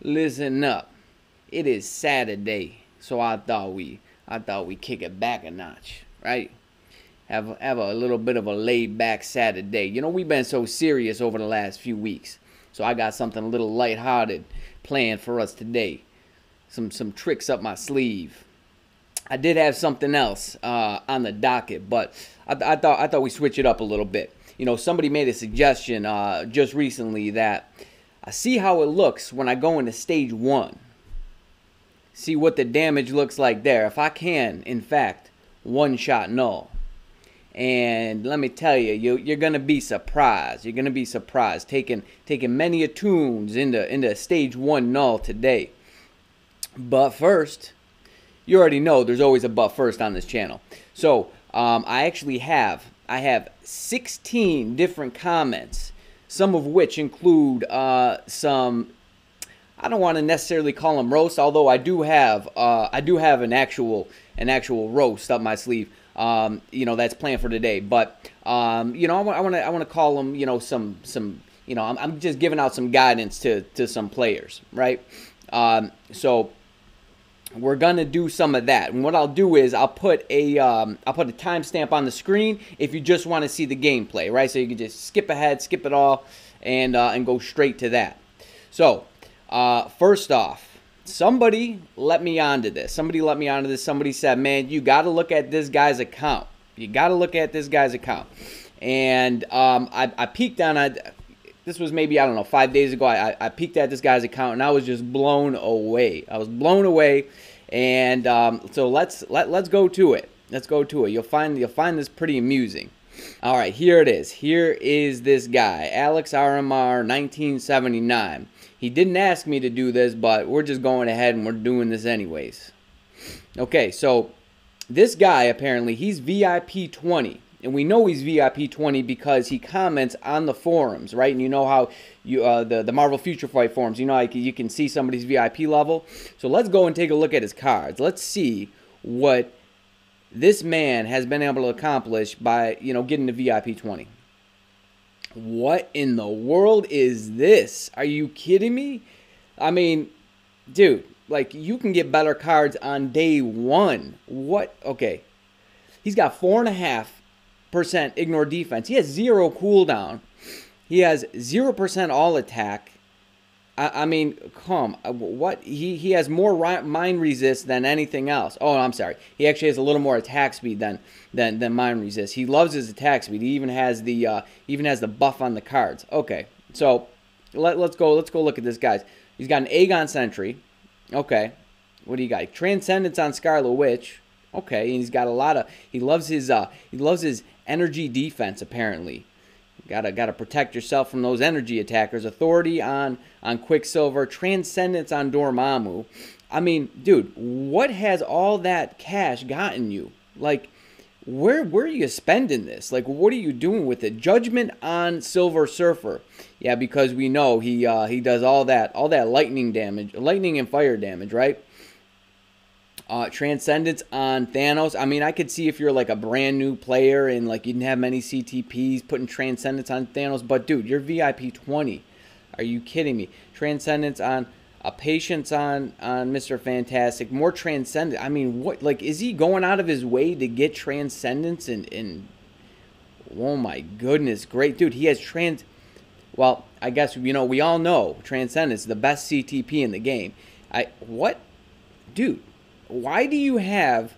Listen up. It is Saturday, so I thought we kick it back a notch, right? Have a little bit of a laid back Saturday. You know, we've been so serious over the last few weeks. So I got something a little lighthearted planned for us today. Some tricks up my sleeve. I did have something else on the docket, but I thought we switch it up a little bit. You know, somebody made a suggestion just recently that I see how it looks when I go into stage 1. See what the damage looks like there. If I can, in fact, one-shot null. And let me tell you, you're going to be surprised. You're going to be surprised taking many a Toons into stage 1 null today. But first, you already know there's always a but first on this channel. So I actually have 16 different comments, some of which include some, I don't want to necessarily call them roast, although I do have an actual roast up my sleeve. You know, that's planned for today. But you know, I want to call them, you know, some you know, I'm just giving out some guidance to some players, right? So we're gonna do some of that, and what I'll do is I'll put a timestamp on the screen if you just want to see the gameplay, right? So you can just skip ahead, skip it all, and go straight to that. So first off, somebody let me onto this. Somebody said, man, you got to look at this guy's account. You got to look at this guy's account. And I peeked on it. This was maybe, I don't know, 5 days ago. I peeked at this guy's account, and I was just blown away. I was blown away. And so let's go to it. Let's go to it. You'll find this pretty amusing. All right, here it is. Here is this guy, Alex RMR 1979. He didn't ask me to do this, but we're just going ahead and we're doing this anyways. Okay, so this guy, apparently, he's VIP 20. And we know he's VIP 20 because he comments on the forums, right? And you know how you the Marvel Future Fight forums, you know, like you can see somebody's VIP level. So let's go and take a look at his cards. Let's see what this man has been able to accomplish by, you know, getting to VIP 20. What in the world is this? Are you kidding me? I mean, dude, like, you can get better cards on day 1. What? Okay. He's got 4.5% ignore defense. He has 0 cooldown. He has 0% all attack. I mean, what? He has more mind resist than anything else. Oh, I'm sorry. He actually has a little more attack speed than mind resist. He loves his attack speed. He even has the buff on the cards. Okay, so let's go look at this guy. He's got an Aegon Sentry. Okay, what do you got? Transcendence on Scarlet Witch. Okay, and he's got a lot of. He loves his energy defense apparently. Gotta protect yourself from those energy attackers. Authority on Quicksilver. Transcendence on Dormammu. I mean, dude, what has all that cash gotten you? Like, where are you spending this? Like, what are you doing with it? Judgment on Silver Surfer. Yeah, because we know he does all that lightning damage, lightning and fire damage, right? Transcendence on Thanos. I mean, I could see if you're like a brand new player and like you didn't have many CTPs putting Transcendence on Thanos, but dude, you're VIP 20. Are you kidding me? Transcendence on Patience on Mr. Fantastic. More Transcendence. I mean, what? Like, is he going out of his way to get Transcendence? And oh my goodness, great dude. He has Well, I guess, you know, we all know Transcendence is the best CTP in the game. What, dude? Why do you have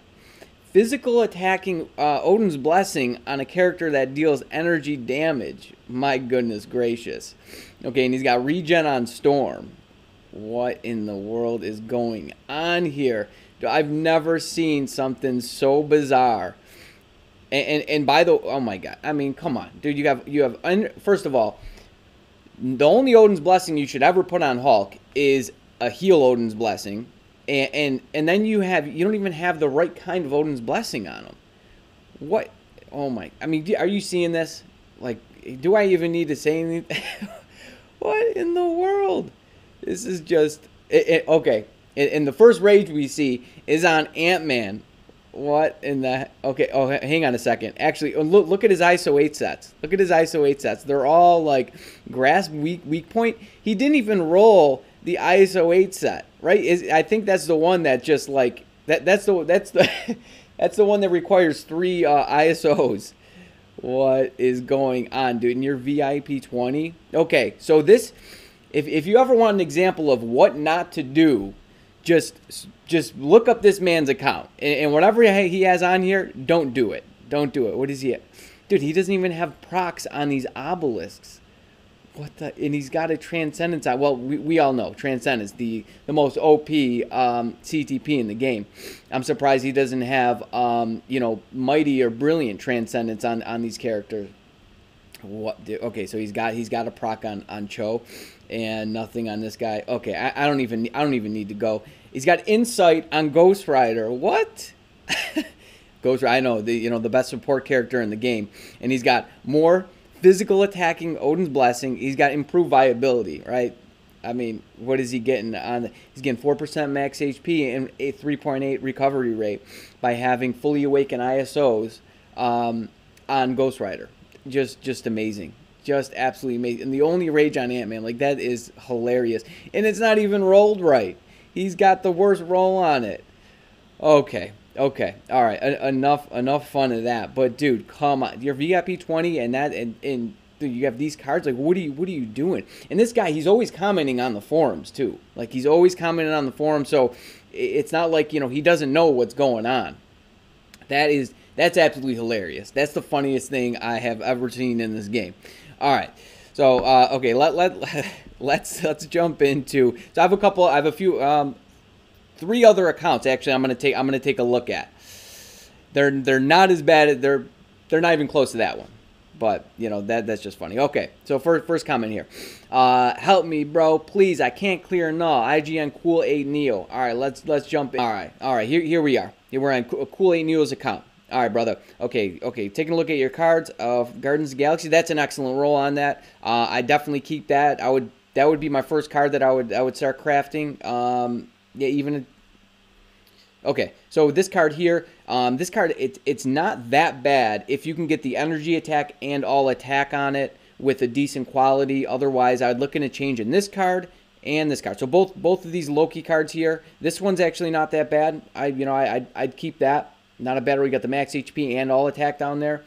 physical attacking Odin's Blessing on a character that deals energy damage? My goodness gracious. Okay, and he's got regen on Storm. What in the world is going on here? I've never seen something so bizarre. And by the, oh my god, I mean, come on, dude. You have first of all, the only Odin's Blessing you should ever put on Hulk is a heal Odin's Blessing. And then you don't even have the right kind of Odin's Blessing on him. What? Oh my! I mean, are you seeing this? Like, do I even need to say anything? What in the world? This is just okay. And the first rage we see is on Ant-Man. What in the? Okay. Oh, hang on a second. Actually, look at his ISO 8 sets. Look at his ISO 8 sets. They're all like grasp weak point. He didn't even roll the ISO 8 set, right? I think that's the one that just like that's the that's the one that requires 3 ISOs. What is going on, dude? And you're VIP 20? Okay, so this, if you ever want an example of what not to do, just look up this man's account. And whatever he has on here, don't do it. Don't do it. What is he at? Dude, he doesn't even have procs on these obelisks. What the? And he's got a Transcendence on. Well, we all know Transcendence, the most OP CTP in the game. I'm surprised he doesn't have, you know, Mighty or Brilliant Transcendence on these characters. What? Dude? Okay, so he's got a proc on Cho, and nothing on this guy. Okay, I don't even need to go. He's got Insight on Ghost Rider. What? Ghost Rider, I know, the best support character in the game, and he's got more physical attacking, Odin's Blessing. He's got improved viability, right? I mean, what is he getting on? He's getting 4% max HP and a 3.8 recovery rate by having fully awakened ISOs on Ghost Rider. Just amazing. Just absolutely amazing. And the only rage on Ant-Man, like, that is hilarious. And it's not even rolled right. He's got the worst roll on it. Okay. All right. Enough fun of that. But dude, come on. You're VIP 20 and that and dude, you have these cards. Like, what are you doing? And this guy, he's always commenting on the forums too. Like, he's always commenting on the forum. So it's not like, you know, he doesn't know what's going on. That's absolutely hilarious. That's the funniest thing I have ever seen in this game. All right. So okay, let's jump into. So I have a few 3 other accounts actually. I'm gonna take a look at. They're not as bad. They're not even close to that one. But you know that's just funny. Okay, so first comment here. Help me, bro, please. I can't clear null. IGN Cool 8 Neo. All right, let's jump in. All right. Here we are. Here we're on Cool 8 Neo's account. All right, brother. Okay. Taking a look at your cards of Guardians of the Galaxy. That's an excellent roll on that. I definitely keep that. That would be my first card that I would start crafting. Yeah, even. Okay, so this card here, it's not that bad if you can get the energy attack and all attack on it with a decent quality. Otherwise, I'd look into changing this card and this card. So both of these Loki cards here, this one's actually not that bad. I'd keep that. Not a bad. We got the max HP and all attack down there.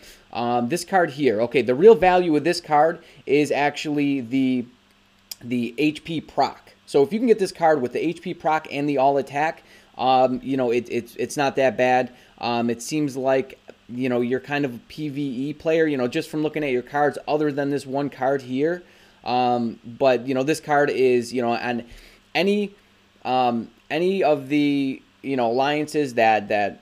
This card here, okay, the real value of this card is actually the HP proc. So if you can get this card with the HP proc and the all attack, you know, it's not that bad. It seems like, you know, you're kind of a PvE player, you know, just from looking at your cards other than this one card here. But, you know, this card is, you know, on any of the, you know, alliances that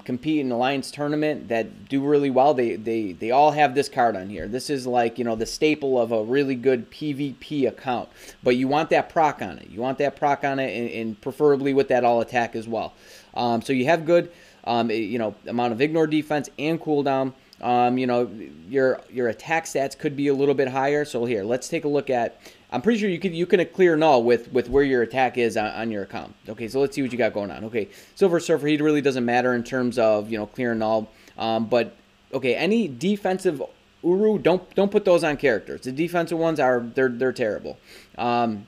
compete in Alliance tournament that do really well, they all have this card on here. This is like, you know, the staple of a really good PvP account. But you want that proc on it. You want that proc on it, and preferably with that all attack as well. So you have good, you know, amount of ignore defense and cooldown. You know, your attack stats could be a little bit higher. So here, let's take a look at. I'm pretty sure you can clear null with where your attack is on your account. Okay, so let's see what you got going on. Okay, Silver Surfer, he really doesn't matter in terms of, you know, clearing null. But okay, any defensive Uru, don't put those on characters. The defensive ones they're terrible. I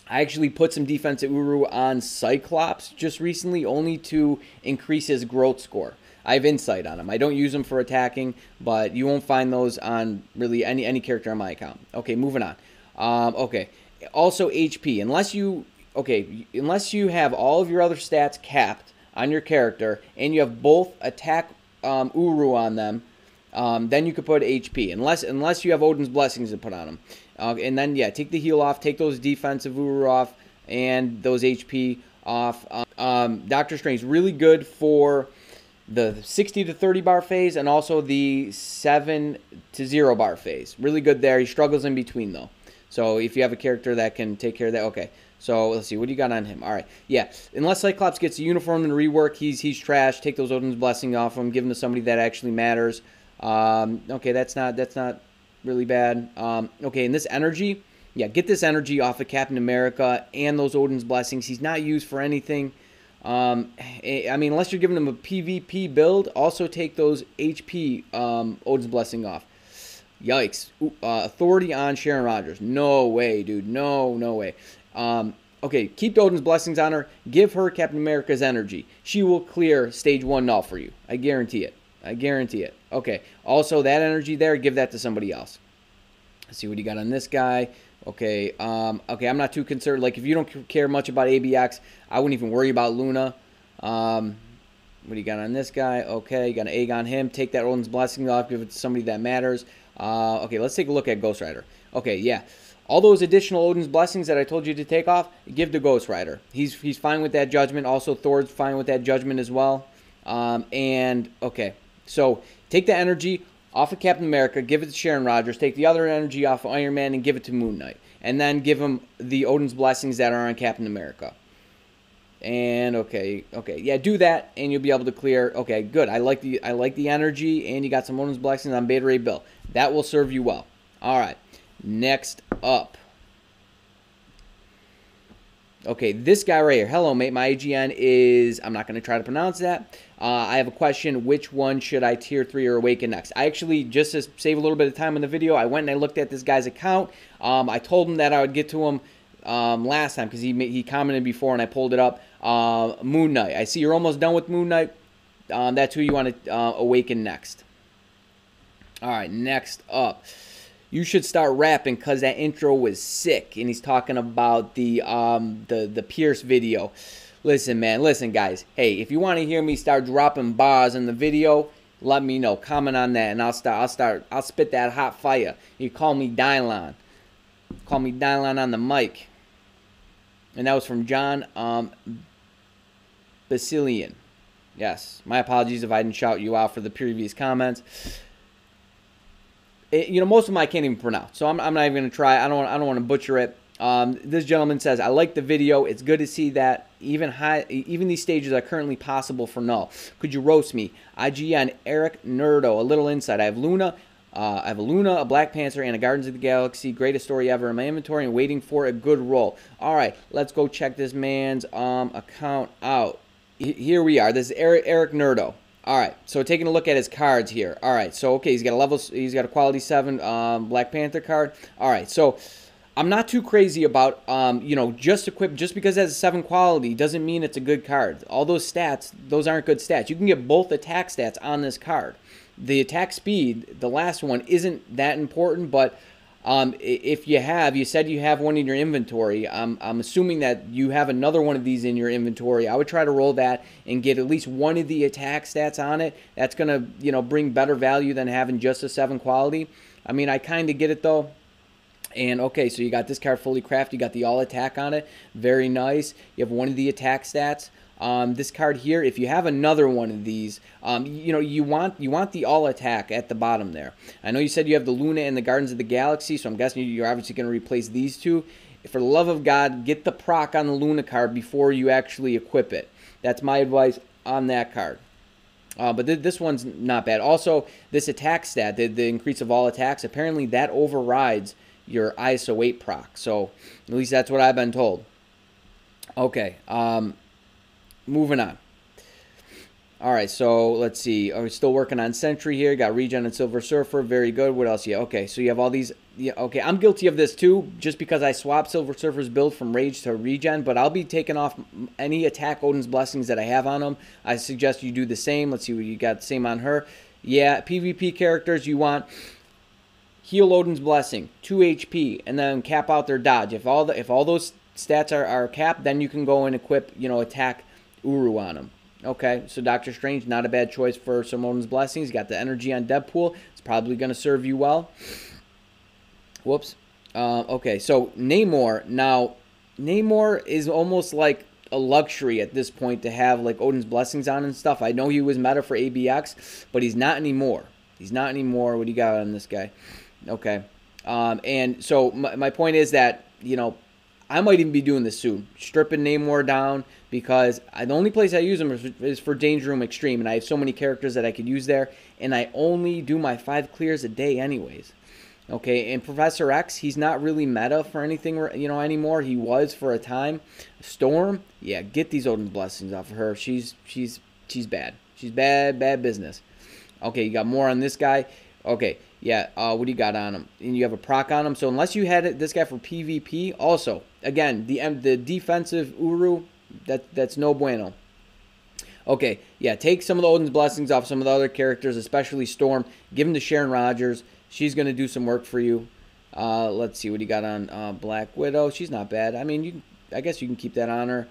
actually put some defensive Uru on Cyclops just recently, only to increase his growth score. I have insight on him. I don't use them for attacking, but you won't find those on really any character on my account. Okay, moving on. Okay, also HP. Unless you have all of your other stats capped on your character and you have both attack Uru on them, then you could put HP. Unless you have Odin's Blessings to put on them. And then, yeah, take the heal off, take those defensive Uru off, and those HP off. Doctor Strange, really good for the 60 to 30 bar phase and also the 7 to 0 bar phase. Really good there. He struggles in between, though. So if you have a character that can take care of that, okay. So let's see, what do you got on him? All right, yeah. Unless Cyclops gets a uniform and rework, he's trash. Take those Odin's Blessing off him, give him to somebody that actually matters. Okay, that's not really bad. Okay, and this energy, yeah, get this energy off of Captain America and those Odin's Blessings. He's not used for anything. I mean, unless you're giving him a PvP build, also take those HP Odin's Blessing off. Yikes. Authority on Sharon Rogers. No way, dude. No way. Okay, keep Odin's blessings on her. Give her Captain America's energy. She will clear stage 1 null for you. I guarantee it. I guarantee it. Okay. Also, that energy there, give that to somebody else. Let's see what you got on this guy. Okay. Okay, I'm not too concerned. Like, if you don't care much about ABX, I wouldn't even worry about Luna. What do you got on this guy? Okay, you got an egg on him. Take that Odin's blessing off. Give it to somebody that matters. Okay, let's take a look at Ghost Rider. Okay, yeah. All those additional Odin's blessings that I told you to take off, give to Ghost Rider. He's fine with that judgment. Also, Thor's fine with that judgment as well. And, okay. So, take the energy off of Captain America, give it to Sharon Rogers. Take the other energy off of Iron Man and give it to Moon Knight. And then give him the Odin's blessings that are on Captain America. And, okay. Yeah, do that, and you'll be able to clear. Okay, good. I like the energy, and you got some Odin's blessings on Beta Ray Bill. That will serve you well. All right. Next up. Okay, this guy right here. Hello, mate. My IGN is, I'm not going to try to pronounce that. I have a question. Which one should I tier 3 or awaken next? I actually, just to save a little bit of time in the video, I went and I looked at this guy's account. I told him that I would get to him last time because he commented before and I pulled it up. Moon Knight. I see you're almost done with Moon Knight. That's who you want to awaken next. All right, next up. You should start rapping because that intro was sick. And he's talking about the Pierce video. Listen, man. Listen, guys. Hey, if you want to hear me start dropping bars in the video, let me know. Comment on that, and I'll spit that hot fire. You call me Dylon. Call me Dylon on the mic. And that was from John Basilian. Yes. My apologies if I didn't shout you out for the previous comments. You know, most of them I can't even pronounce, so I'm not even going to try. I don't want to butcher it. This gentleman says, I like the video. It's good to see that even these stages are currently possible for null. Could you roast me? IGN, Eric Nerdo, a little insight. I have a Luna, a Black Panther, and a Guardians of the Galaxy. Greatest story ever in my inventory and waiting for a good roll. All right, let's go check this man's account out. Here we are. This is Eric Nerdo. All right, so taking a look at his cards here. All right, so okay, he's got a quality 7 Black Panther card. All right, so I'm not too crazy about you know, just because it has a 7 quality doesn't mean it's a good card. All those stats, those aren't good stats. You can get both attack stats on this card. The attack speed, the last one, isn't that important, but if you said you have one in your inventory, I'm assuming that you have another one of these in your inventory. I would try to roll that and get at least one of the attack stats on it. That's going to, you know, bring better value than having just a 7 quality. I mean, I kind of get it, though. And, okay, so you got this card fully crafted. You got the all attack on it. Very nice. You have one of the attack stats. This card here, if you have another one of these, you know, you want the all attack at the bottom there. I know you said you have the Luna and the Guardians of the Galaxy, so I'm guessing you're obviously going to replace these two. For the love of God, get the proc on the Luna card before you actually equip it. That's my advice on that card. But this one's not bad. Also, this attack stat, the increase of all attacks, apparently that overrides your ISO 8 proc. So, at least that's what I've been told. Okay, moving on. All right, so let's see. We're still working on Sentry here. Got Regen and Silver Surfer. Very good. What else? Yeah, okay, so you have all these. Yeah, okay, I'm guilty of this too, just because I swapped Silver Surfer's build from Rage to Regen, but I'll be taking off any attack Odin's Blessings that I have on them. I suggest you do the same. Let's see what you got. Same on her. Yeah, PvP characters, you want heal Odin's Blessing, 2 HP, and then cap out their dodge. If all those stats are capped, then you can go and equip, you know, attack Uru on them. Okay, so Doctor Strange, not a bad choice for some Odin's Blessings. You got the energy on Deadpool. It's probably going to serve you well. Whoops. Okay, so Namor. Now, Namor is almost like a luxury at this point to have like Odin's Blessings on and stuff. I know he was meta for ABX, but he's not anymore. He's not anymore. What do you got on this guy? Okay. And so my point is that, you know, I might even be doing this soon. Stripping Namor down, because the only place I use him is for Danger Room Extreme, and I have so many characters that I could use there, and I only do my 5 clears a day anyways. Okay, and Professor X, he's not really meta for anything, you know, anymore. He was for a time. Storm, yeah, get these Odin's Blessings off of her. She's bad. She's bad business. Okay, you got more on this guy. Okay, Yeah, what do you got on him? And you have a proc on him. So unless you had this guy for PvP, also, again, the defensive Uru, that's no bueno. Okay, yeah, take some of the Odin's Blessings off some of the other characters, especially Storm. Give them to Sharon Rogers. She's going to do some work for you. Let's see what you got on Black Widow. She's not bad. I mean, I guess you can keep that on her.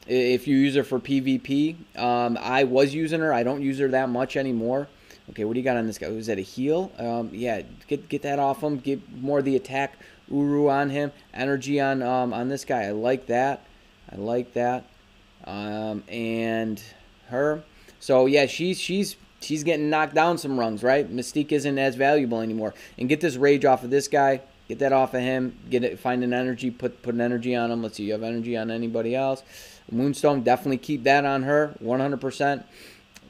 If you use her for PvP, I was using her. I don't use her that much anymore. Okay, what do you got on this guy? Was that a heal? Yeah, get that off him. Get more of the attack Uru on him. Energy on this guy. I like that. I like that. And her. So yeah, she's getting knocked down some rungs, right? Mystique isn't as valuable anymore. And get this rage off of this guy. Get that off of him. Get it. Find an energy. Put an energy on him. Let's see. You have energy on anybody else? Moonstone. Definitely keep that on her. 100%.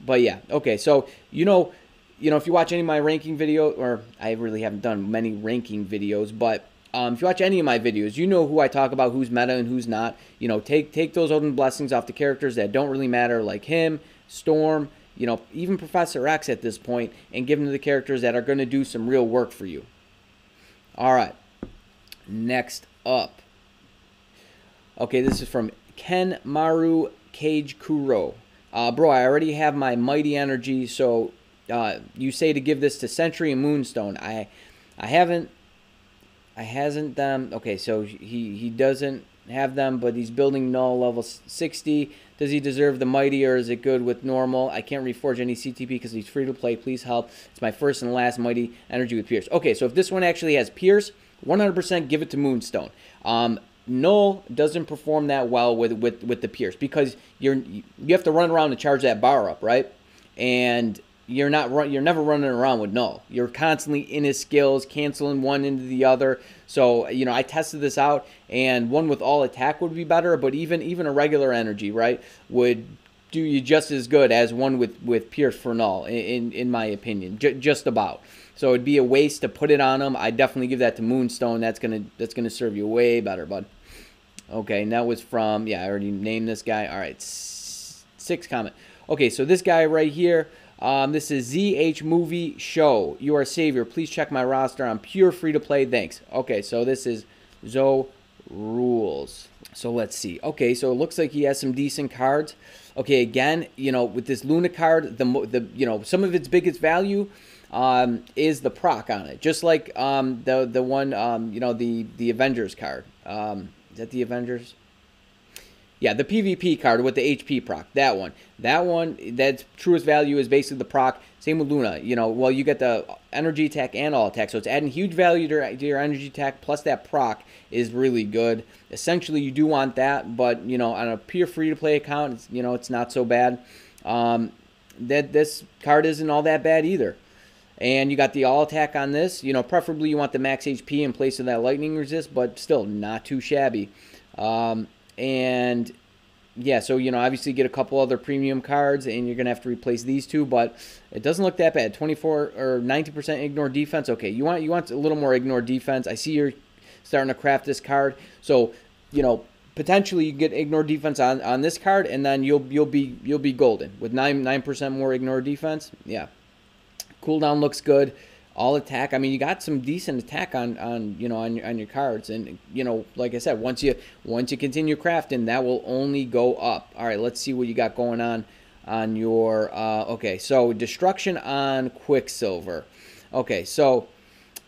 But yeah. Okay. So you know, if you watch any of my ranking videos, or I really haven't done many ranking videos, but if you watch any of my videos, you know who I talk about, who's meta and who's not. You know, take those Odin Blessings off the characters that don't really matter, like him, Storm, you know, even Professor X at this point, and give them to the characters that are going to do some real work for you. All right. Next up. Okay, this is from Ken Maru Cage Kuro. Bro, I already have my Mighty Energy, so you say to give this to Sentry and Moonstone. I hasn't them. Okay, so he doesn't have them, but he's building null level 60. Does he deserve the mighty, or is it good with normal? I can't reforge any CTP because he's free to play. Please help. It's my first and last mighty energy with Pierce. Okay, so if this one actually has Pierce, 100% give it to Moonstone. Null doesn't perform that well with the Pierce because you have to run around to charge that bar up, right? And you're never running around with Null. You're constantly in his skills, canceling one into the other. So, you know, I tested this out, and one with all attack would be better, but even a regular energy, right, would do you just as good as one with Pierce for Null, in my opinion, just about. So it'd be a waste to put it on him. I definitely give that to Moonstone. That's gonna serve you way better, bud. Okay, and that was from, yeah, I already named this guy. All right, 6 comment. Okay, so this guy right here. This is ZH Movie Show. You are a savior. Please check my roster. I'm pure free to play. Thanks. Okay, so this is Zo Rules. So let's see. Okay, so it looks like he has some decent cards. Okay, again, you know, with this Luna card, you know, some of its biggest value is the proc on it. Just like the one you know, the Avengers card. Is that the Avengers? Yeah, the PvP card with the HP proc. That one, that's truest value is basically the proc. Same with Luna. You know, well, you get the energy attack and all attack. So it's adding huge value to your energy attack. Plus that proc is really good. Essentially, you do want that. But, you know, on a pure free-to-play account, it's, you know, it's not so bad. This card isn't all that bad either. And you got the all attack on this. You know, preferably you want the max HP in place of that lightning resist. But still, not too shabby. And yeah, so, you know, obviously get a couple other premium cards, and you're going to have to replace these two, but it doesn't look that bad. 24 or 90% ignore defense. Okay, you want a little more ignore defense. I see you're starting to craft this card. So, you know, potentially you get ignore defense on this card, and then you'll be golden with 9% more ignore defense. Yeah. Cooldown looks good. All attack. I mean, you got some decent attack on your cards, and, you know, like I said, once you continue crafting, that will only go up. All right, let's see what you got going on your okay. So destruction on Quicksilver. Okay, so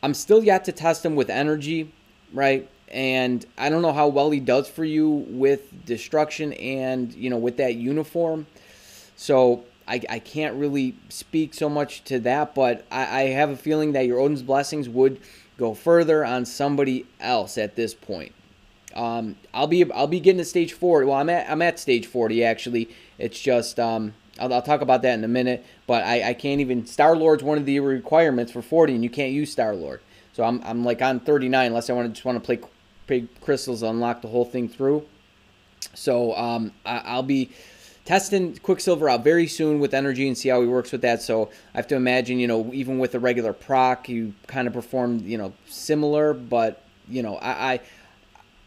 I'm still yet to test him with energy, right? And I don't know how well he does for you with destruction and, you know, with that uniform. So I can't really speak so much to that, but I have a feeling that your Odin's Blessings would go further on somebody else at this point. I'll be getting to stage 40. Well, I'm at stage 40 actually. It's just I'll talk about that in a minute. But I can't even. Star-Lord's one of the requirements for 40, and you can't use Star-Lord. So I'm like on 39 unless I just want to play crystals to unlock the whole thing through. So I'll be testing Quicksilver out very soon with energy and see how he works with that. So I have to imagine, you know, even with the regular proc, you kind of perform, you know, similar. But, you know,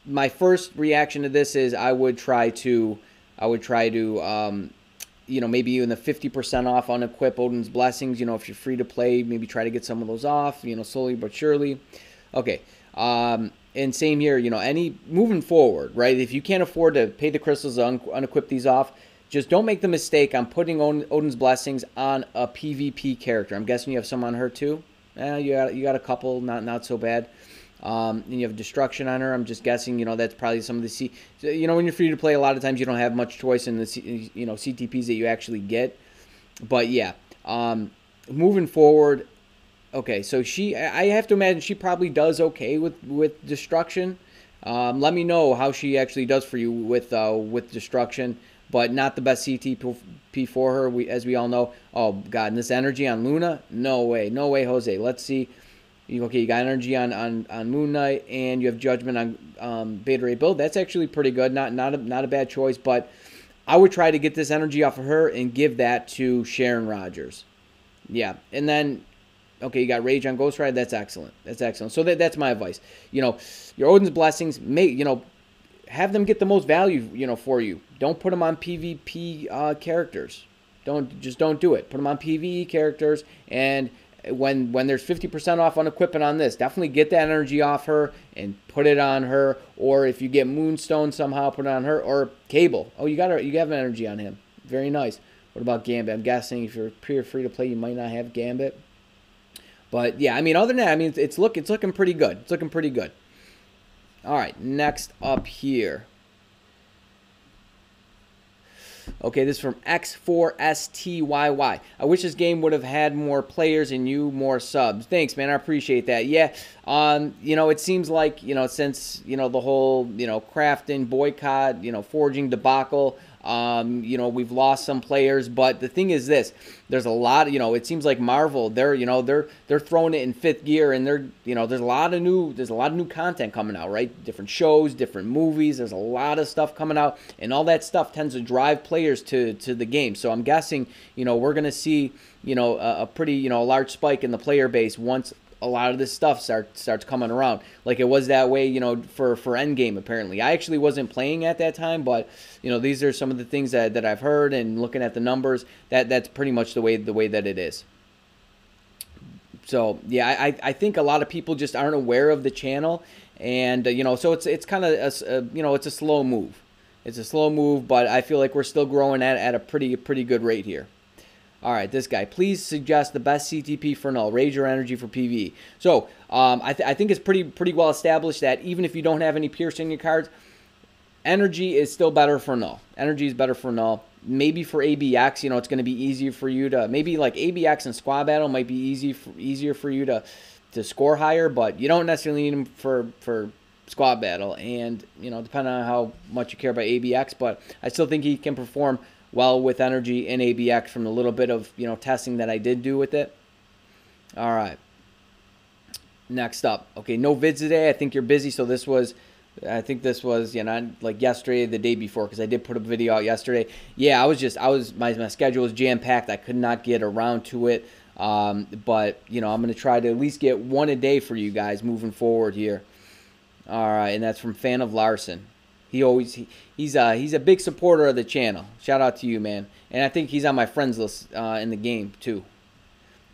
my first reaction to this is I would try to you know, maybe even the 50% off unequip Odin's Blessings. You know, if you're free to play, maybe try to get some of those off, you know, slowly but surely. Okay. And same here, you know, moving forward, right? If you can't afford to pay the crystals to unequip these off, just don't make the mistake on putting Odin's Blessings on a PvP character. I'm guessing you have some on her too. You got a couple, not so bad. And you have Destruction on her. I'm just guessing, you know, that's probably some of the you know, when you're free to play, a lot of times you don't have much choice in the you know, CTPs that you actually get. But yeah, moving forward. Okay, so I have to imagine she probably does okay with Destruction. Let me know how she actually does for you with Destruction, but not the best CTP for her. As we all know. Oh God, and this energy on Luna? No way, Jose. Let's see. Okay, you got energy on Moon Knight, and you have Judgment on Beta Ray build. That's actually pretty good. Not a bad choice, but I would try to get this energy off of her and give that to Sharon Rogers. Yeah, and then. Okay, you got Rage on Ghost Rider. That's excellent. That's excellent. So that's my advice. You know, your Odin's Blessings, you know, have them get the most value, you know, for you. Don't put them on PvP characters. Just don't do it. Put them on PvE characters. And when there's 50% off on equipment on this, definitely get that energy off her and put it on her. Or if you get Moonstone somehow, put it on her. Or Cable. Oh, you have an energy on him. Very nice. What about Gambit? I'm guessing if you're free to play, you might not have Gambit. But yeah, I mean, other than that, I mean, it's looking pretty good. It's looking pretty good. All right, next up here. Okay, this is from X4STYY. I wish this game would have had more players and you more subs. Thanks, man. I appreciate that. Yeah, you know, it seems like, you know, since, you know, the whole, you know, crafting boycott, you know, forging debacle, you know, we've lost some players, but the thing is this, there's a lot, you know, it seems like Marvel, they're throwing it in fifth gear, and you know, there's a lot of new content coming out, right? Different shows, different movies, there's a lot of stuff coming out, and all that stuff tends to drive players to the game. So I'm guessing, you know, we're going to see, you know, a pretty, you know, large spike in the player base once a lot of this stuff starts coming around, like it was that way, you know, for Endgame. Apparently, I actually wasn't playing at that time, but you know, these are some of the things that I've heard, and looking at the numbers, that's pretty much the way that it is. So yeah, I think a lot of people just aren't aware of the channel, and you know, so it's kind of you know, it's a slow move. It's a slow move, but I feel like we're still growing at a pretty good rate here. All right, this guy. Please suggest the best CTP for null, Rage or Energy for PvE. So I think it's pretty well established that even if you don't have any Pierce in your cards, Energy is still better for null. Energy is better for null. Maybe for ABX, you know, it's going to be easier for you to, maybe like ABX and Squad Battle might be easier for you to score higher, but you don't necessarily need them for Squad Battle. And, you know, depending on how much you care about ABX, but I still think he can perform well with Energy and ABX from the little bit of, you know, testing that I did do with it. All right. Next up. Okay, no vids today. I think you're busy, so I think this was, you know, like yesterday, the day before, because I did put a video out yesterday. Yeah, my schedule was jam-packed. I could not get around to it. But, you know, I'm going to try to at least get one a day for you guys moving forward here. All right, and that's from Fan of Larson. He's a big supporter of the channel. Shout out to you, man. And I think he's on my friends list in the game too.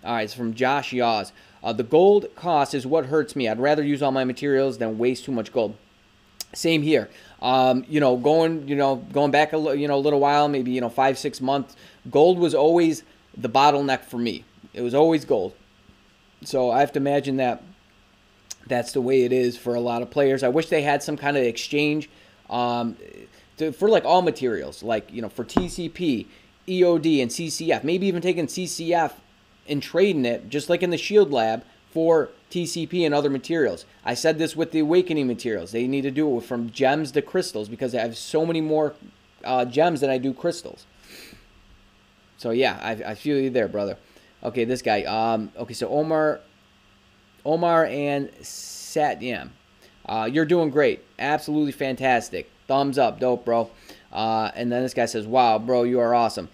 All right, it's from Josh Yaws. The gold cost is what hurts me. I'd rather use all my materials than waste too much gold. Same here. You know, going back a little while, maybe 5-6 months. Gold was always the bottleneck for me. It was always gold. So I have to imagine that that's the way it is for a lot of players. I wish they had some kind of exchange. For like all materials, like, you know, for TCP, EOD, and CCF, maybe even taking CCF and trading it, just like in the Shield Lab, for TCP and other materials. I said this with the Awakening materials. They need to do it from gems to crystals, because I have so many more gems than I do crystals. So yeah, I feel you there, brother. Okay, this guy. Okay, so Omar and Satyam. You're doing great. Absolutely fantastic. Thumbs up. Dope, bro. And then this guy says, wow, bro, you are awesome.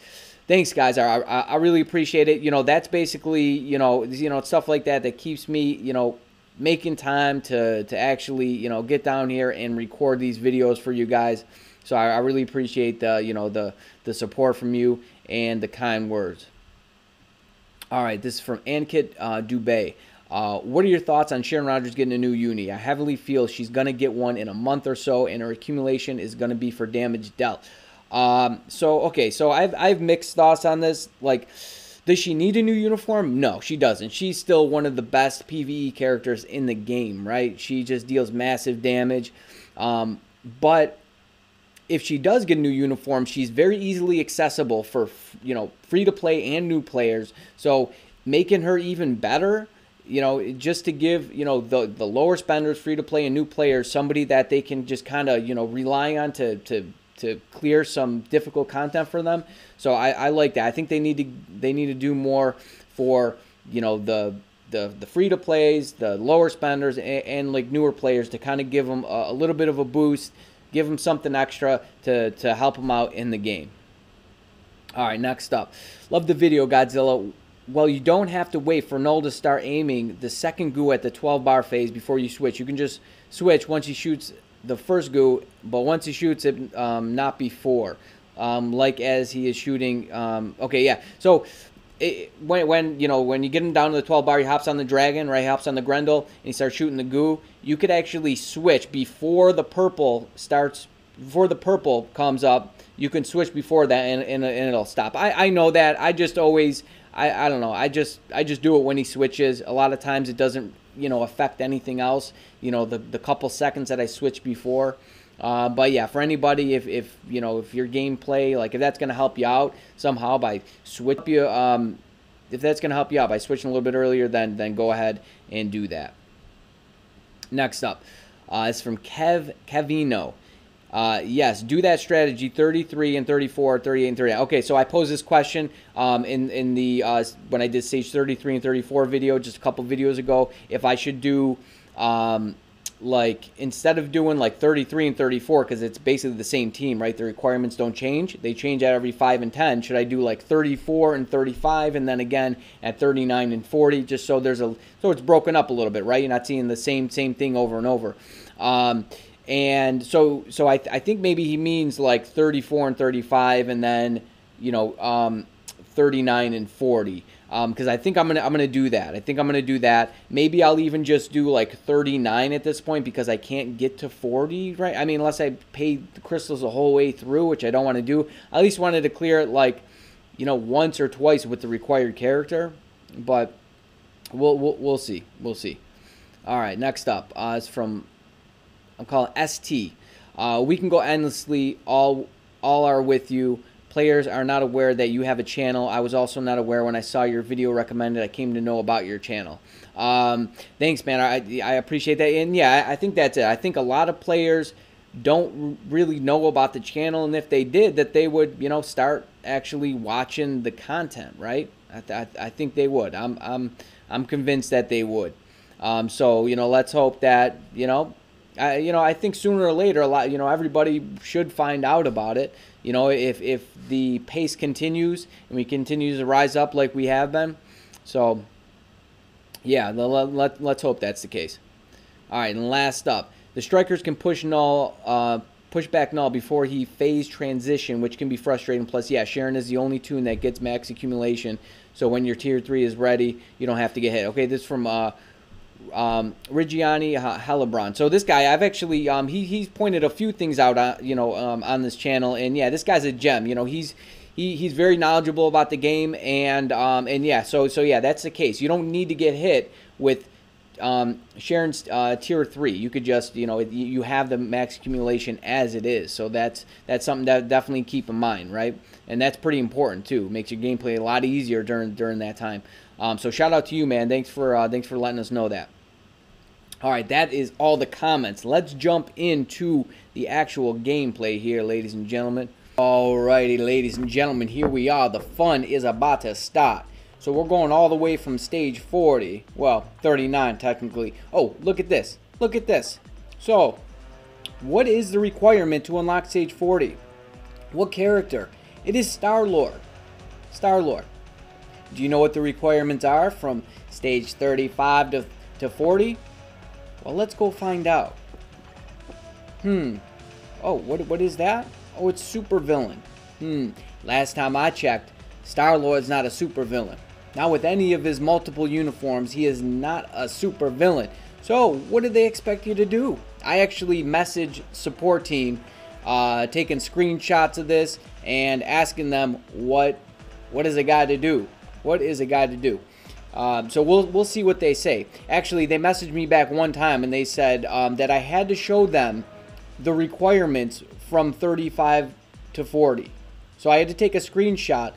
Thanks, guys. I really appreciate it. You know, that's basically, you know, stuff like that keeps me, you know, making time to actually, you know, get down here and record these videos for you guys. So I really appreciate the, you know, the support from you. and the kind words. All right, this is from Ankit Dubey. What are your thoughts on Sharon Rogers getting a new uni? I heavily feel she's going to get one in a month or so, and her accumulation is going to be for damage dealt. So I've mixed thoughts on this. Like, does she need a new uniform? No, she doesn't. She's still one of the best PvE characters in the game, right? She just deals massive damage. But if she does get a new uniform, she's very easily accessible for, you know, free-to-play and new players. So making her even better, you know, just to give, you know, the lower spenders, free-to-play and new players, somebody that they can just kind of, you know, rely on to clear some difficult content for them. So I like that. I think they need to do more for, you know, the free-to-plays, the lower spenders, and like newer players, to kind of give them a little bit of a boost, give them something extra to help them out in the game. All right, next up. Love the video, Godzilla. Well, you don't have to wait for KNULL to start aiming the second goo at the 12 bar phase before you switch. You can just switch once he shoots the first goo, but once he shoots it, not before. Like as he is shooting. Okay, yeah. So when you get him down to the 12 bar, he hops on the dragon, right? He hops on the Grendel, and he starts shooting the goo. You could actually switch before the purple starts, before the purple comes up. You can switch before that, and it'll stop. I know that. I just always, I don't know. I just do it when he switches. A lot of times it doesn't, you know, affect anything else. You know, the couple seconds that I switch before. But yeah, for anybody, if you know, if your gameplay, like if that's gonna help you out somehow by switch you, if that's gonna help you out by switching a little bit earlier, then go ahead and do that. Next up, it's from Kevino. Yes, do that strategy 33 and 34, 38 and 38. Okay, so I posed this question in the when I did stage 33 and 34 video just a couple videos ago, if I should do like, instead of doing like 33 and 34, because it's basically the same team, right? The requirements don't change. They change at every 5 and 10. Should I do like 34 and 35 and then again at 39 and 40, just so there's so it's broken up a little bit, right? You're not seeing the same thing over and over. And so I think maybe he means like 34 and 35 and then, you know, 39 and 40. Because I think I'm gonna do that. I think I'm gonna do that. Maybe I'll even just do like 39 at this point, because I can't get to 40, right? I mean, unless I pay the crystals the whole way through, which I don't want to do. I at least wanted to clear it, like, you know, once or twice with the required character. But we'll see. We'll see. All right, next up is from, I'm calling ST. We can go endlessly. All are with you. Players are not aware that you have a channel. I was also not aware when I saw your video recommended. I came to know about your channel. Thanks, man. I appreciate that. And yeah, I think that's it. I think a lot of players don't really know about the channel, and if they did, that they would, you know, start actually watching the content, right? I think they would. I'm convinced that they would. So, you know, let's hope that, you know, I think sooner or later, everybody should find out about it. You know, if the pace continues and we continue to rise up like we have been. So, yeah, let's hope that's the case. All right, and last up, the strikers can push back KNULL before he phase transition, which can be frustrating. Plus, yeah, Sharon is the only toon that gets max accumulation. So when your tier 3 is ready, you don't have to get hit. Okay, this is from Rigiani Hellebrand. So this guy, I've actually he's pointed a few things out on this channel, and yeah, this guy's a gem. You know, he's very knowledgeable about the game, and yeah, so yeah, that's the case. You don't need to get hit with Sharon's tier 3. You could just, you know, you have the max accumulation as it is. So that's something that definitely keep in mind, right? And that's pretty important too. Makes your gameplay a lot easier during that time. So shout out to you, man. Thanks for letting us know that. All right, that is all the comments. Let's jump into the actual gameplay here, ladies and gentlemen. Alrighty, ladies and gentlemen, here we are. The fun is about to start. So we're going all the way from stage 40. Well, 39 technically. Oh, look at this. Look at this. So, what is the requirement to unlock stage 40? What character? It is Star-Lord. Star-Lord. Do you know what the requirements are from stage 35 to 40? Well, let's go find out. Oh, what is that? Oh, it's super villain. Last time I checked, Star-Lord's not a supervillain. Not with any of his multiple uniforms, he is not a supervillain. So, what did they expect you to do? I actually messaged support team, taking screenshots of this and asking them what is a guy to do? What is a guy to do? So we'll see what they say. Actually, they messaged me back one time and they said that I had to show them the requirements from 35 to 40. So I had to take a screenshot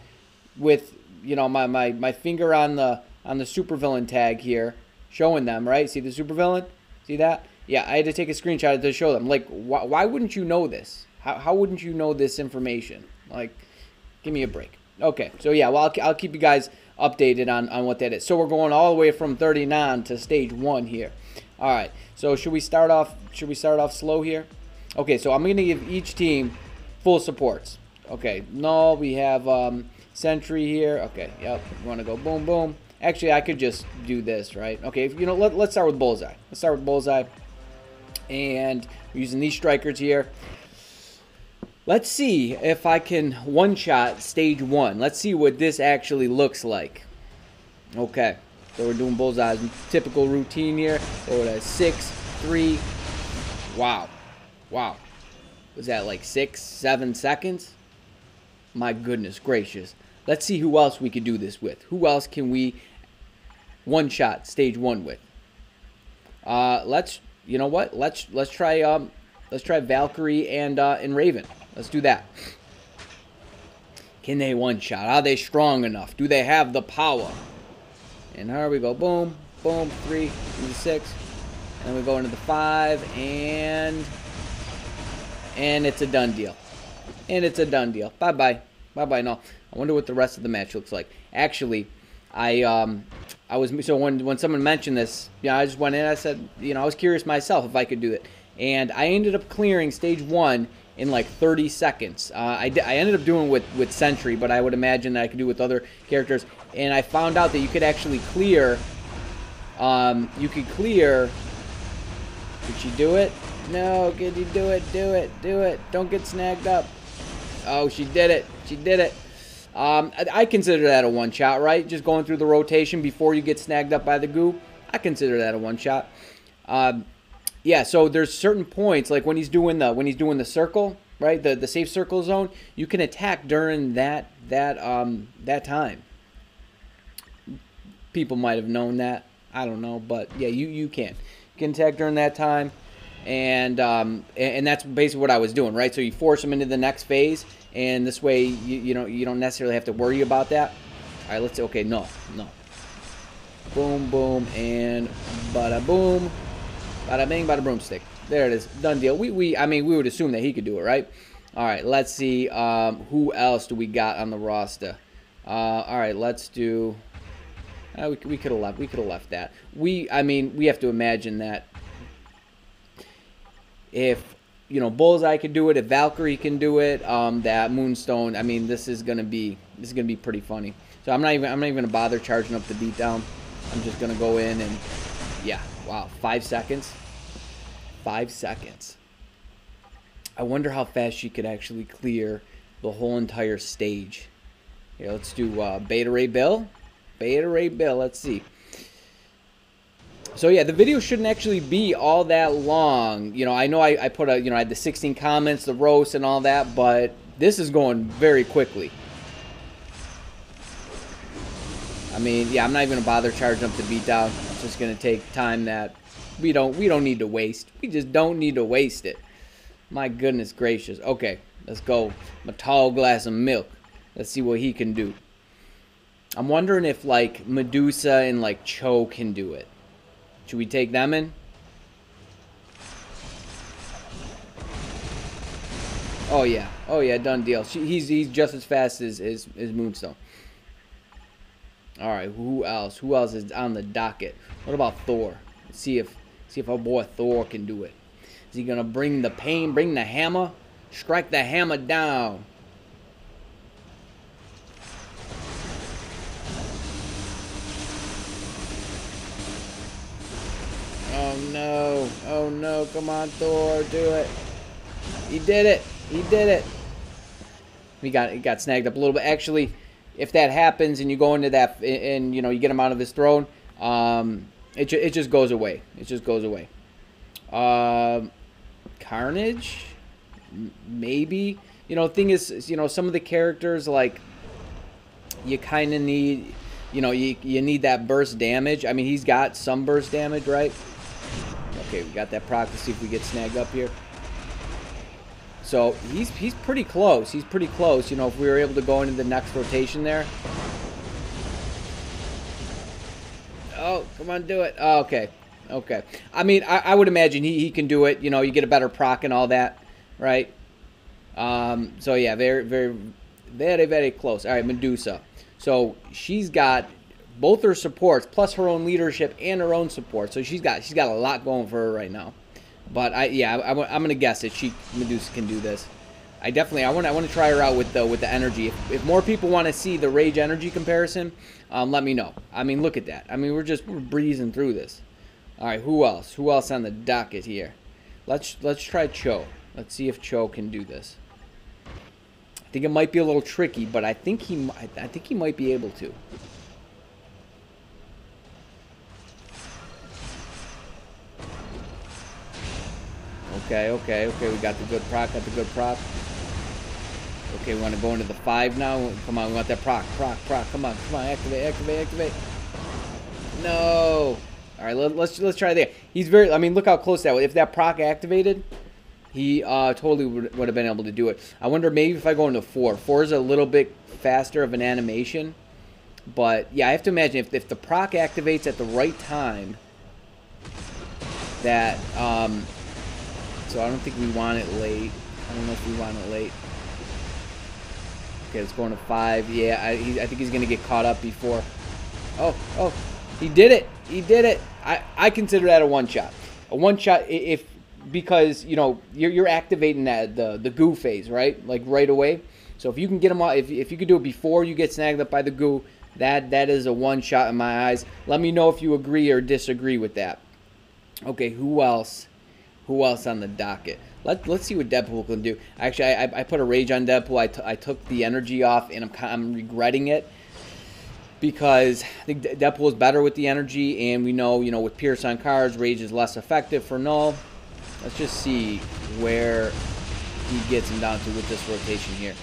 with, you know, my finger on the supervillain tag here, showing them, right? See the supervillain? See that? Yeah, I had to take a screenshot to show them. Like, why wouldn't you know this? How wouldn't you know this information? Like, give me a break. Okay, so yeah, well, I'll keep you guys updated on what that is. So we're going all the way from 39 to stage 1 here. All right, so should we start off slow here? Okay, so I'm going to give each team full supports. Okay, Null, we have Sentry here. Okay, yep, we want to go boom, boom. Actually, I could just do this, right? Okay, you know, let's start with Bullseye. Let's start with Bullseye. And we're using these strikers here. Let's see if I can one-shot stage 1. Let's see what this actually looks like. Okay, so we're doing Bullseye's typical routine here. Over to 6, 3. Wow. Wow. Was that like 6, 7 seconds? My goodness gracious. Let's see who else we could do this with. Who else can we one-shot stage 1 with? You know what? Let's try Valkyrie and Raven. Let's do that. Can they one-shot? Are they strong enough? Do they have the power? And here we go. Boom, boom, 3, into 6. And then we go into the 5, and it's a done deal. And it's a done deal. Bye-bye. Bye-bye. No. I wonder what the rest of the match looks like. Actually, I was, so when someone mentioned this, you know, I just went in and I said, you know, I was curious myself if I could do it. And I ended up clearing stage 1 in like 30 seconds. I ended up doing it with Sentry, but I would imagine that I could do it with other characters. And I found out that you could actually clear, Could she do it? No, could you do it? Do it. Do it. Don't get snagged up. Oh, she did it. She did it. I consider that a one-shot, right? Just going through the rotation before you get snagged up by the goo. I consider that a one-shot. Yeah, so there's certain points, like when he's doing the circle, right? The safe circle zone, you can attack during that time. People might have known that. I don't know, but yeah, you can. You can attack during that time. And that's basically what I was doing, right? So you force them into the next phase, and this way you don't necessarily have to worry about that. All right, okay, no. Boom, boom, and bada boom, bada bing, bada broomstick. There it is, done deal. I mean, we would assume that he could do it, right? All right, let's see. Who else do we got on the roster? All right, let's do. We could have left. We could have left that. I mean, we have to imagine that. If, you know, Bullseye can do it, if Valkyrie can do it, that Moonstone, I mean, this is gonna be pretty funny. So I'm not even gonna bother charging up the beatdown. I'm just gonna go in and, yeah, wow, 5 seconds. 5 seconds. I wonder how fast she could actually clear the whole entire stage. Here, let's do Beta Ray Bill. Beta Ray Bill. Let's see. So yeah, the video shouldn't actually be all that long. You know I put I had the 16 comments, the roast and all that, but this is going very quickly. I mean, yeah, I'm not even gonna bother charging up the beatdown. It's just gonna take time that we don't need to waste. We just don't need to waste it. My goodness gracious. Okay, let's go. A tall glass of milk. Let's see what he can do. I'm wondering if like Medusa and like Cho can do it. Should we take them in? Oh yeah, done deal. He's just as fast as Moonstone. All right, who else? Who else is on the docket? What about Thor? Let's see if our boy Thor can do it. Is he gonna bring the pain? Bring the hammer? Strike the hammer down. Oh no, oh no, come on Thor, do it. He did it, he did it. He got snagged up a little bit. Actually, if that happens and you go into that and you get him out of his throne, it just goes away. It just goes away. Carnage, maybe. Thing is, some of the characters, like, you kind of need, you need that burst damage. I mean, he's got some burst damage, right? Okay, we got that proc. Let's see if we get snagged up here. So he's pretty close. He's pretty close. If we were able to go into the next rotation there. Oh, come on, do it. Oh, okay. Okay. I mean, I would imagine he can do it. You get a better proc and all that, right? So yeah, very, very, very, very close. All right, Medusa. So she's got both her supports plus her own leadership and her own support. So she's got a lot going for her right now. But I'm gonna guess that Medusa can do this. I want to try her out with the energy. If more people want to see the rage energy comparison, let me know. I mean, look at that. I mean, we're breezing through this. All right, who else? Who else on the docket here? Let's try Cho. Let's see if Cho can do this. I think it might be a little tricky, but I think he might be able to. Okay. We got the good proc. Okay, we want to go into the 5 now. Come on, we want that proc. Come on, activate. No. All right, let's try there. He's very. I mean, look how close that was. If that proc activated, he totally would have been able to do it. I wonder maybe if I go into 4. 4 is a little bit faster of an animation, but yeah, I have to imagine if the proc activates at the right time, that so I don't think we want it late. I don't know if we want it late. Okay, let's go into 5. Yeah, I think he's gonna get caught up before. Oh, he did it. I consider that a one-shot. A one-shot because you're activating the goo phase, right? Like right away. So if you can get him out, if you could do it before you get snagged up by the goo, that is a one-shot in my eyes. Let me know if you agree or disagree with that. Okay, who else? Who else on the docket? Let's see what Deadpool can do. Actually, I put a rage on Deadpool. I took the energy off, and I'm regretting it because I think Deadpool is better with the energy, and we know with Pierce on cards, rage is less effective for Null. Let's just see where he gets him down to with this rotation here.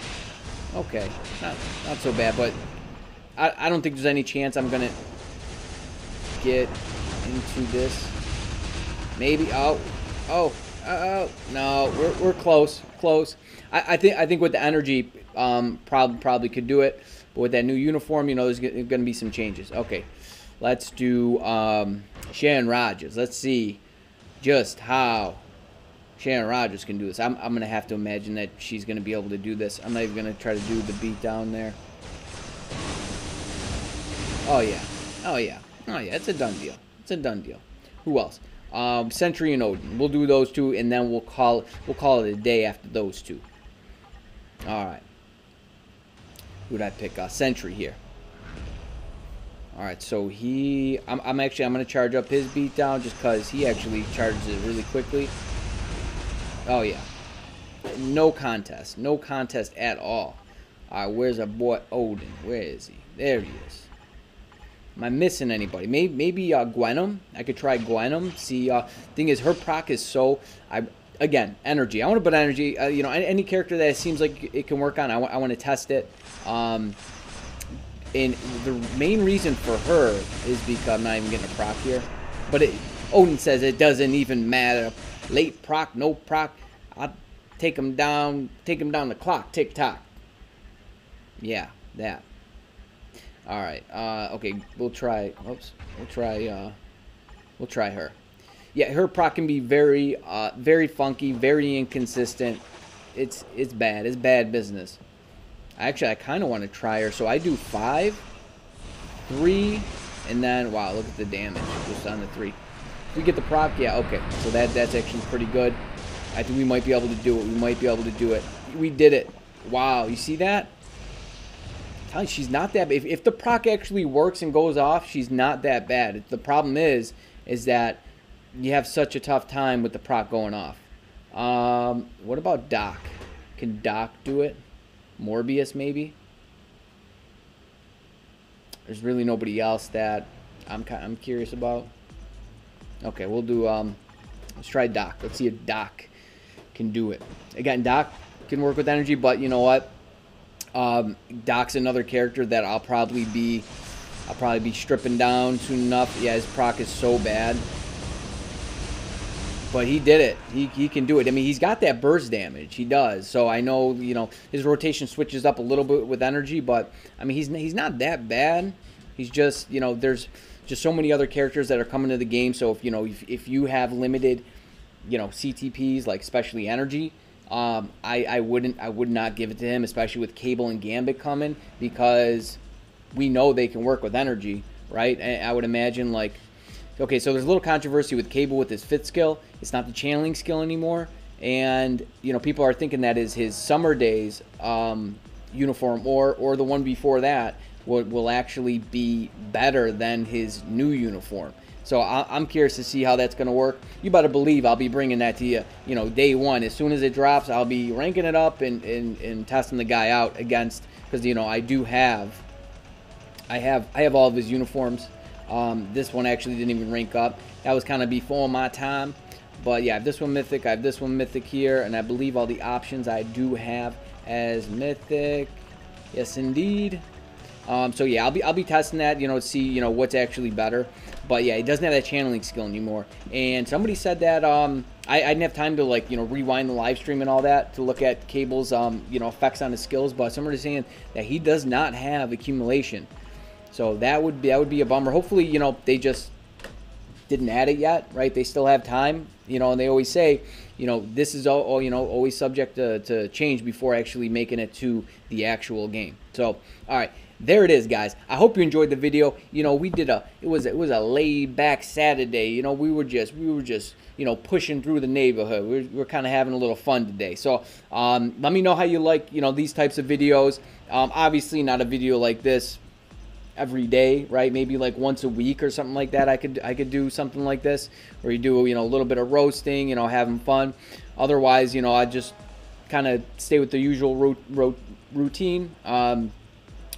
Okay, not so bad, but I don't think there's any chance I'm gonna get into this. Maybe. Oh, no, we're close. I think with the energy, probably could do it, but with that new uniform, there's going to be some changes. Okay, let's do Sharon Rogers. Let's see just how Sharon Rogers can do this. I'm going to have to imagine that she's going to be able to do this. I'm not even going to try to do the beat down there. Oh yeah, it's a done deal. Who else? Sentry and Odin. We'll do those two, and then we'll call it a day after those two. All right. Who did I pick? Sentry here. All right. So I'm gonna charge up his beatdown just because he actually charges it really quickly. Oh yeah. No contest at all. All right. Where's our boy Odin? Where is he? There he is. Am I missing anybody? Maybe Gwenum. I could try Gwenum. See, thing is, her proc is so. Again, energy. I want to put energy. Any character that it seems like it can work on, I want to test it. And the main reason for her is because I'm not even getting a proc here. But Odin says it doesn't even matter. Late proc, no proc. I'll take him down. Take him down the clock. Tick tock. Yeah, that. All right. Okay. We'll try. Oops. We'll try her. Yeah, her proc can be very, very funky, very inconsistent. It's bad. It's bad business. Actually, I kind of want to try her. So I do 5, 3, and then wow, look at the damage just on the 3. If we get the proc, yeah, okay. So that's actually pretty good. I think we might be able to do it. We did it. Wow, you see that? She's not that bad. If the proc actually works and goes off, she's not that bad. The problem is that you have such a tough time with the proc going off. What about Doc? Can Doc do it? Morbius maybe? There's really nobody else that I'm curious about. Okay, we'll do, let's try Doc. Let's see if Doc can do it. Again, Doc can work with energy, but you know what? Doc's another character that I'll probably be stripping down soon enough. Yeah, his proc is so bad. But he did it. He can do it. I mean, he's got that burst damage. He does. So I know, you know, his rotation switches up a little bit with energy, but I mean, he's not that bad. He's just, you know, there's just so many other characters that are coming to the game. So if, you know, if you have limited, you know, CTPs, like especially energy, I would not give it to him, especially with Cable and Gambit coming, because we know they can work with energy, right? And I would imagine, like, okay, so there's a little controversy with Cable with his 5th skill. It's not the channeling skill anymore, and you know, people are thinking that is his Summer Days uniform, or the one before that will actually be better than his new uniform. So I'm curious to see how that's going to work. You better believe I'll be bringing that to you, you know, day one. As soon as it drops, I'll be ranking it up and testing the guy out against, because, you know, I have all of his uniforms. This one actually didn't even rank up. That was kind of before my time. But yeah, I have this one mythic, I have this one mythic here, and I believe all the options I do have as mythic. Yes, indeed. So yeah, I'll be testing that, you know, to see, you know, what's actually better. But yeah, it doesn't have that channeling skill anymore. And somebody said that I didn't have time to, like, you know, rewind the live stream and all that to look at Cable's you know, effects on his skills. But somebody's saying that he does not have accumulation. So that would be a bummer. Hopefully, you know, they just didn't add it yet, right? They still have time, you know, and they always say, you know, this is all you know, always subject to change before actually making it to the actual game. So, all right, there it is, guys. I hope you enjoyed the video. You know, it was a laid back Saturday. You know, we were just you know, pushing through the neighborhood. We're kind of having a little fun today. So let me know how you like, you know, these types of videos. Obviously not a video like this every day, right? Maybe like once a week or something like that. I could do something like this, where you do, you know, a little bit of roasting, you know, having fun. Otherwise, you know, I just kind of stay with the usual routine.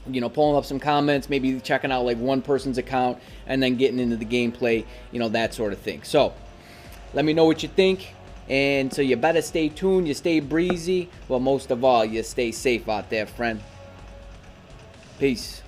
You know, pulling up some comments, maybe checking out like one person's account, and then getting into the gameplay, you know, that sort of thing. So let me know what you think. And so you better stay tuned, you stay breezy. Well, most of all, you stay safe out there, friend. Peace.